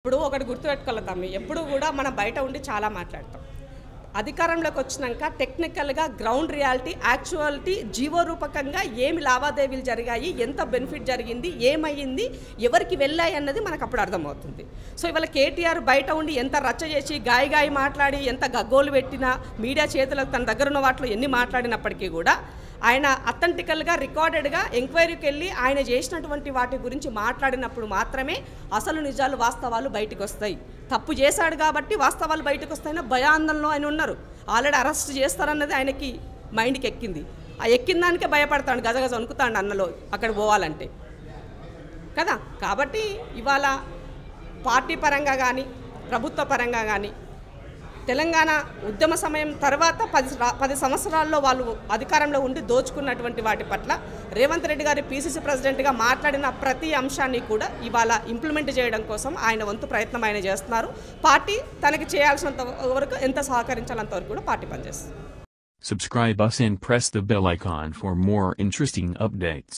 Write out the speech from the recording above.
ఇప్పుడు ఒకటి గుర్తుపెట్టుకోవాలి తమ్మి, ఎప్పుడు కూడా మనం బయట ఉండి చాలా మాట్లాడతాం. అధికారంలోకి వచ్చినాక టెక్నికల్గా గ్రౌండ్ రియాలిటీ, యాక్చువాలిటీ, జీవో రూపకంగా ఏమి లావాదేవీలు జరిగాయి, ఎంత బెనిఫిట్ జరిగింది, ఏమయ్యింది, ఎవరికి వెళ్ళాయి అన్నది మనకు అప్పుడు అర్థమవుతుంది. సో ఇవాళ కేటీఆర్ బయట ఉండి ఎంత రచ్చ చేసి గాయి మాట్లాడి ఎంత గగ్గోలు పెట్టినా, మీడియా చేతులకు తన దగ్గర ఉన్న వాటిలో ఎన్ని మాట్లాడినప్పటికీ కూడా ఆయన అథెంటికల్గా రికార్డెడ్గా ఎంక్వైరీకి వెళ్ళి ఆయన చేసినటువంటి వాటి గురించి మాట్లాడినప్పుడు మాత్రమే అసలు నిజాలు వాస్తవాలు బయటకు వస్తాయి. తప్పు చేశాడు కాబట్టి వాస్తవాలు బయటకు వస్తాయని భయాందోళనలో ఆయన ఉన్నారు. ఆల్రెడీ అరెస్ట్ చేస్తారన్నది ఆయనకి మైండ్కి ఎక్కింది. ఆ ఎక్కిన దానికే భయపడతాడు, గజగజ వణుకుతాడు అన్నలో అక్కడ పోవాలంటే కదా. కాబట్టి ఇవాళ పార్టీ పరంగా కానీ ప్రభుత్వ పరంగా కానీ తెలంగాణ ఉద్యమ సమయం తర్వాత 10 సంవత్సరాల్లో వాళ్ళు అధికారంలో ఉండి దోచుకున్నటువంటి వాటి పట్ల రేవంత్ రెడ్డి గారి పీసీసీ ప్రెసిడెంట్గా మాట్లాడిన ప్రతి అంశాన్ని కూడా ఇవాళ ఇంప్లిమెంట్ చేయడం కోసం ఆయన వంతు ప్రయత్నం ఆయన చేస్తున్నారు. పార్టీ తనకి చేయాల్సినంత వరకు ఎంత సహకరించాలంత వరకు కూడా పార్టీ పనిచేస్తుంది. Subscribe us and press the bell icon for more interesting updates.